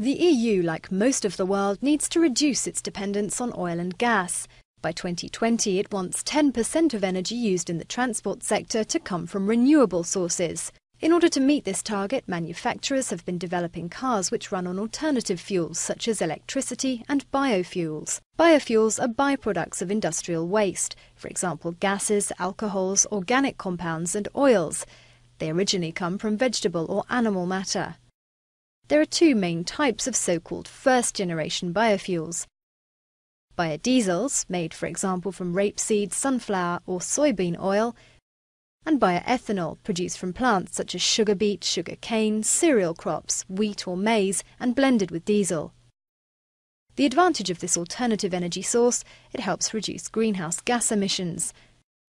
The EU, like most of the world, needs to reduce its dependence on oil and gas. By 2020, it wants 10% of energy used in the transport sector to come from renewable sources. In order to meet this target, manufacturers have been developing cars which run on alternative fuels such as electricity and biofuels. Biofuels are byproducts of industrial waste, for example gases, alcohols, organic compounds and oils. They originally come from vegetable or animal matter. There are two main types of so-called first-generation biofuels. Biodiesels, made for example from rapeseed, sunflower or soybean oil, and bioethanol, produced from plants such as sugar beet, sugar cane, cereal crops, wheat or maize, and blended with diesel. The advantage of this alternative energy source, it helps reduce greenhouse gas emissions.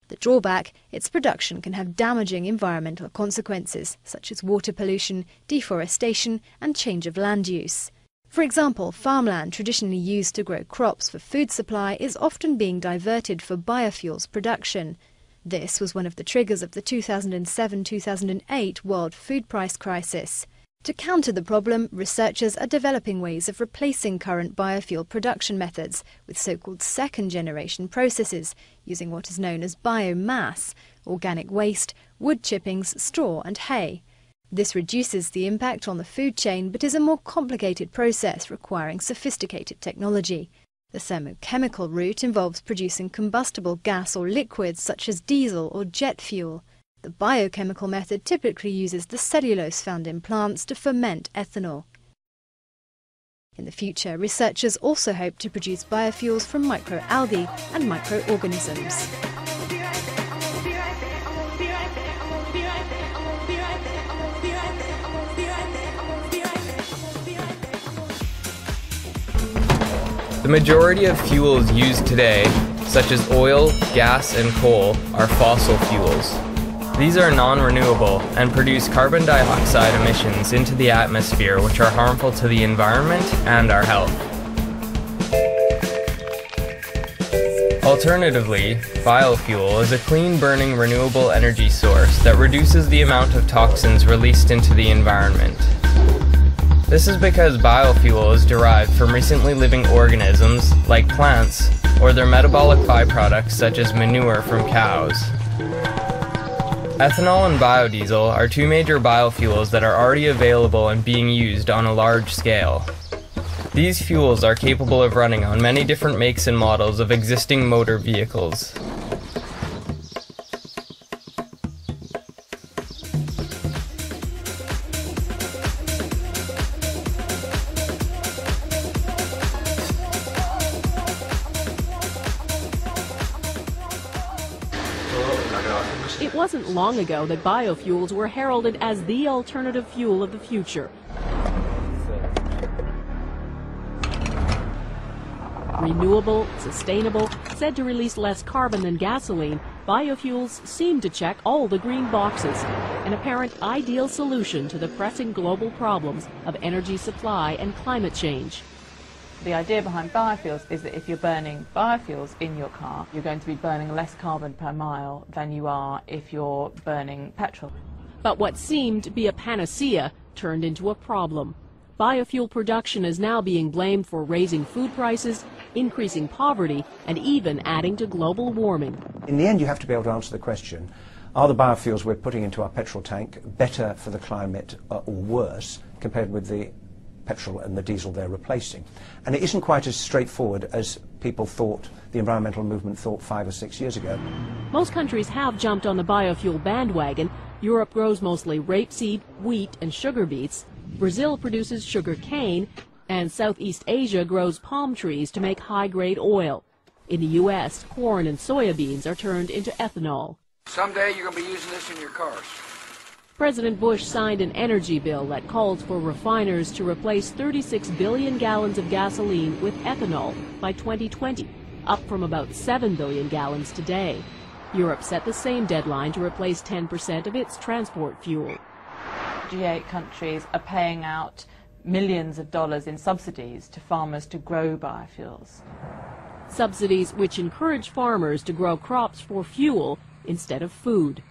The drawback, its production can have damaging environmental consequences, such as water pollution, deforestation, and change of land use. For example, farmland traditionally used to grow crops for food supply is often being diverted for biofuels production. This was one of the triggers of the 2007-2008 world food price crisis. To counter the problem, researchers are developing ways of replacing current biofuel production methods with so-called second-generation processes, using what is known as biomass, organic waste, wood chippings, straw and hay. This reduces the impact on the food chain but is a more complicated process requiring sophisticated technology. The thermochemical route involves producing combustible gas or liquids such as diesel or jet fuel. The biochemical method typically uses the cellulose found in plants to ferment ethanol. In the future, researchers also hope to produce biofuels from microalgae and microorganisms. The majority of fuels used today, such as oil, gas, and coal, are fossil fuels. These are non-renewable and produce carbon dioxide emissions into the atmosphere which are harmful to the environment and our health. Alternatively, biofuel is a clean-burning renewable energy source that reduces the amount of toxins released into the environment. This is because biofuel is derived from recently living organisms, like plants, or their metabolic byproducts such as manure from cows. Ethanol and biodiesel are two major biofuels that are already available and being used on a large scale. These fuels are capable of running on many different makes and models of existing motor vehicles. It wasn't long ago that biofuels were heralded as the alternative fuel of the future. Renewable, sustainable, said to release less carbon than gasoline, biofuels seem to check all the green boxes, an apparent ideal solution to the pressing global problems of energy supply and climate change. The idea behind biofuels is that if you're burning biofuels in your car, you're going to be burning less carbon per mile than you are if you're burning petrol. But what seemed to be a panacea turned into a problem. Biofuel production is now being blamed for raising food prices, increasing poverty, and even adding to global warming. In the end, you have to be able to answer the question, are the biofuels we're putting into our petrol tank better for the climate or worse compared with the petrol and the diesel they're replacing? And it isn't quite as straightforward as people thought, the environmental movement thought 5 or 6 years ago. Most countries have jumped on the biofuel bandwagon. Europe grows mostly rapeseed, wheat, and sugar beets. Brazil produces sugar cane, and Southeast Asia grows palm trees to make high-grade oil. In the U.S., corn and soybeans are turned into ethanol. Someday you're going to be using this in your cars. President Bush signed an energy bill that calls for refiners to replace 36 billion gallons of gasoline with ethanol by 2020, up from about 7 billion gallons today. Europe set the same deadline to replace 10% of its transport fuel. G8 countries are paying out millions of dollars in subsidies to farmers to grow biofuels. Subsidies which encourage farmers to grow crops for fuel instead of food.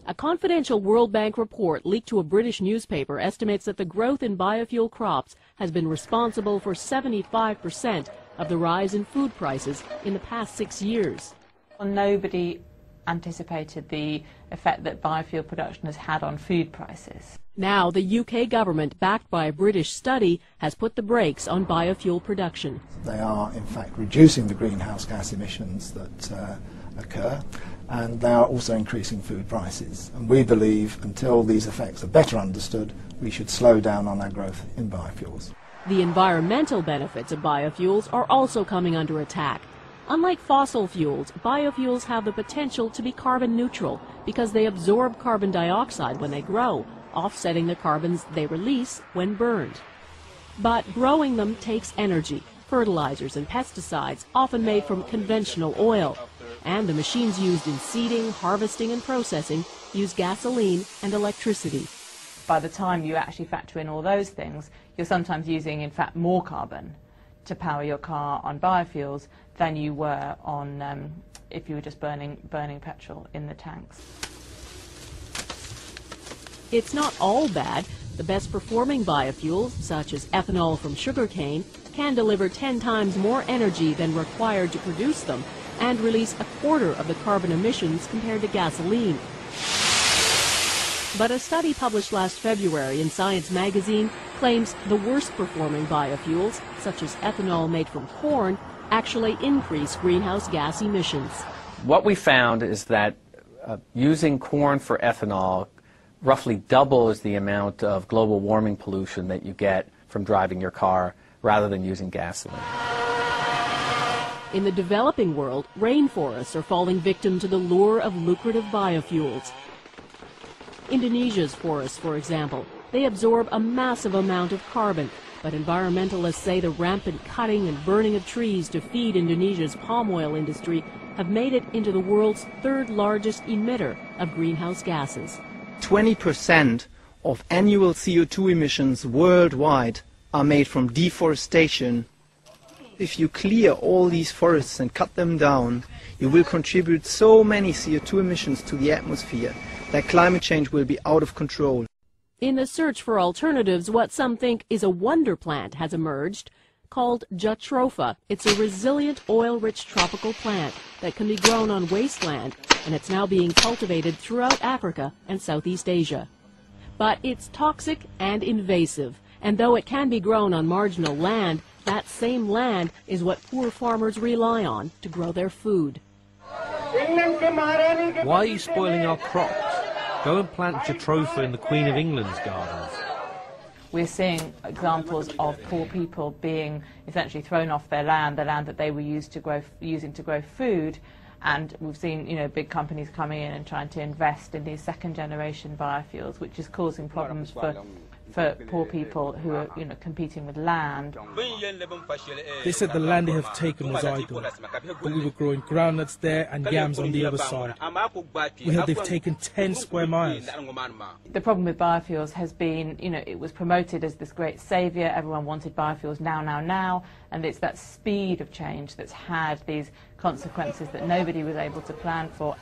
A confidential World Bank report leaked to a British newspaper estimates that the growth in biofuel crops has been responsible for 75% of the rise in food prices in the past 6 years. Well, nobody anticipated the effect that biofuel production has had on food prices. Now, the UK government, backed by a British study, has put the brakes on biofuel production. They are, in fact, reducing the greenhouse gas emissions that occur, and they are also increasing food prices. And we believe, until these effects are better understood, we should slow down on our growth in biofuels. The environmental benefits of biofuels are also coming under attack. Unlike fossil fuels, biofuels have the potential to be carbon neutral because they absorb carbon dioxide when they grow, offsetting the carbons they release when burned. But growing them takes energy, fertilizers and pesticides, often made from conventional oil. And the machines used in seeding, harvesting and processing use gasoline and electricity. By the time you actually factor in all those things, you're sometimes using, in fact, more carbon to power your car on biofuels than you were on if you were just burning petrol in the tanks. It's not all bad. The best performing biofuels, such as ethanol from sugarcane, can deliver 10 times more energy than required to produce them and release a quarter of the carbon emissions compared to gasoline. But a study published last February in Science magazine claims the worst performing biofuels, such as ethanol made from corn, actually increase greenhouse gas emissions. What we found is that using corn for ethanol roughly doubles the amount of global warming pollution that you get from driving your car rather than using gasoline. In the developing world, rainforests are falling victim to the lure of lucrative biofuels. Indonesia's forests, for example, they absorb a massive amount of carbon, but environmentalists say the rampant cutting and burning of trees to feed Indonesia's palm oil industry have made it into the world's third largest emitter of greenhouse gases. 20% of annual CO2 emissions worldwide are made from deforestation. If you clear all these forests and cut them down, you will contribute so many CO2 emissions to the atmosphere that climate change will be out of control. In the search for alternatives, what some think is a wonder plant has emerged, called Jatropha. It's a resilient, oil-rich tropical plant that can be grown on wasteland, and it's now being cultivated throughout Africa and Southeast Asia. But it's toxic and invasive, and though it can be grown on marginal land, that same land is what poor farmers rely on to grow their food. Why are you spoiling our crops? Go and plant Jatropha in the Queen of England's gardens. We're seeing examples of poor people being essentially thrown off their land that they were using to grow food, and we've seen, big companies coming in and trying to invest in these second-generation biofuels, which is causing problems for poor people who are, competing with land. They said the land they have taken was idle, but we were growing groundnuts there and yams on the other side. We heard they've taken 10 square miles. The problem with biofuels has been, it was promoted as this great saviour. Everyone wanted biofuels now, and it's that speed of change that's had these consequences that nobody was able to plan for.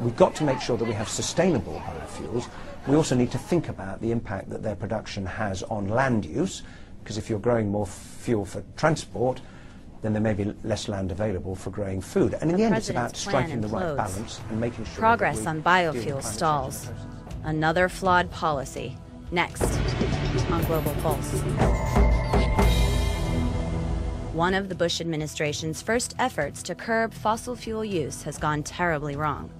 We've got to make sure that we have sustainable biofuels. We also need to think about the impact that their production has on land use, because if you're growing more fuel for transport, then there may be less land available for growing food. And in the end, it's about striking the right balance and making sure progress on biofuel stalls. Another flawed policy. Next on Global Pulse. One of the Bush administration's first efforts to curb fossil fuel use has gone terribly wrong.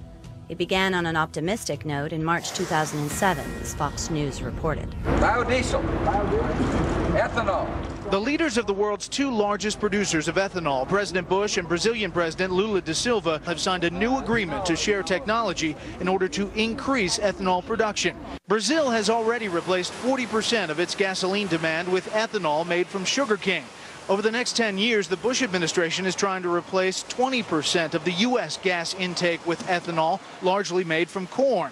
It began on an optimistic note in March 2007, as Fox News reported. Biodiesel, ethanol. The leaders of the world's two largest producers of ethanol, President Bush and Brazilian President Lula da Silva, have signed a new agreement to share technology in order to increase ethanol production. Brazil has already replaced 40% of its gasoline demand with ethanol made from sugarcane. Over the next 10 years, the Bush administration is trying to replace 20% of the U.S. gas intake with ethanol, largely made from corn.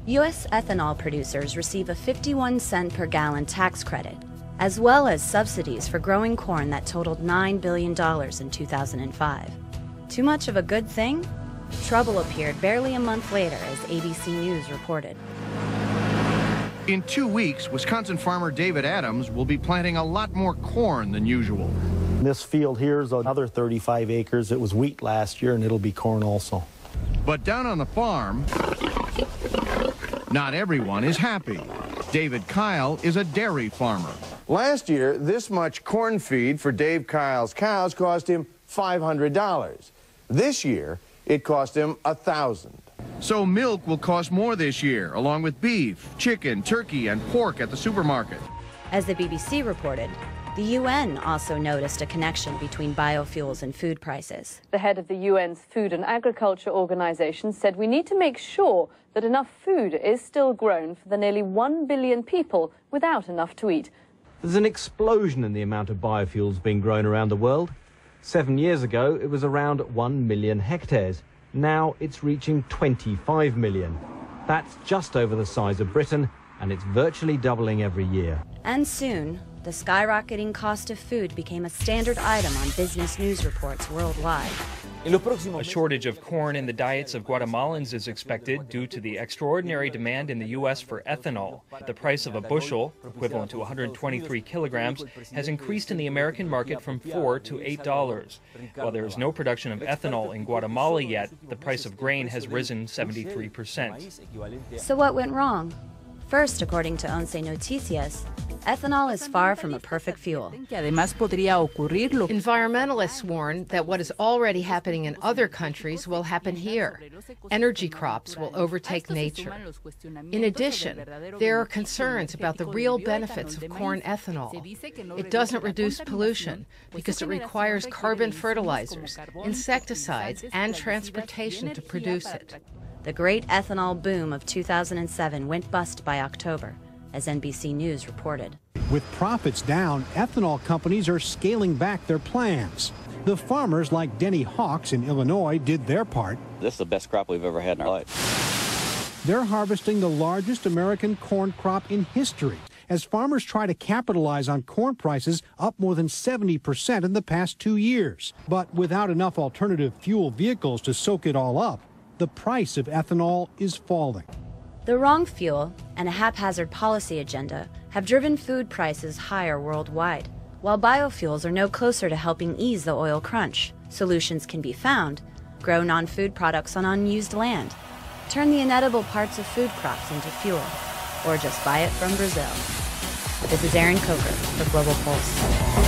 U.S. ethanol producers receive a 51-cent per gallon tax credit, as well as subsidies for growing corn that totaled $9 billion in 2005. Too much of a good thing? Trouble appeared barely a month later, as ABC News reported. In 2 weeks, Wisconsin farmer David Adams will be planting a lot more corn than usual. This field here is another 35 acres. It was wheat last year, and it'll be corn also. But down on the farm, not everyone is happy. David Kyle is a dairy farmer. Last year, this much corn feed for Dave Kyle's cows cost him $500. This year, it cost him $1,000. So milk will cost more this year, along with beef, chicken, turkey, and pork at the supermarket. As the BBC reported, the UN also noticed a connection between biofuels and food prices. The head of the UN's Food and Agriculture Organization said we need to make sure that enough food is still grown for the nearly 1 billion people without enough to eat. There's an explosion in the amount of biofuels being grown around the world. 7 years ago, it was around 1 million hectares. Now it's reaching 25 million. That's just over the size of Britain, and it's virtually doubling every year. And soon, the skyrocketing cost of food became a standard item on business news reports worldwide. A shortage of corn in the diets of Guatemalans is expected due to the extraordinary demand in the U.S. for ethanol. The price of a bushel, equivalent to 123 kilograms, has increased in the American market from $4 to $8. While there is no production of ethanol in Guatemala yet, the price of grain has risen 73%. So what went wrong? First, according to Once Noticias, ethanol is far from a perfect fuel. Environmentalists warn that what is already happening in other countries will happen here. Energy crops will overtake nature. In addition, there are concerns about the real benefits of corn ethanol. It doesn't reduce pollution because it requires carbon fertilizers, insecticides, and transportation to produce it. The great ethanol boom of 2007 went bust by October, as NBC News reported. With profits down, ethanol companies are scaling back their plans. The farmers like Denny Hawks in Illinois did their part. This is the best crop we've ever had in our life. They're harvesting the largest American corn crop in history as farmers try to capitalize on corn prices up more than 70% in the past 2 years. But without enough alternative fuel vehicles to soak it all up, the price of ethanol is falling. The wrong fuel and a haphazard policy agenda have driven food prices higher worldwide. While biofuels are no closer to helping ease the oil crunch, solutions can be found. Grow non-food products on unused land. Turn the inedible parts of food crops into fuel. Or just buy it from Brazil. This is Erin Coker for Global Pulse.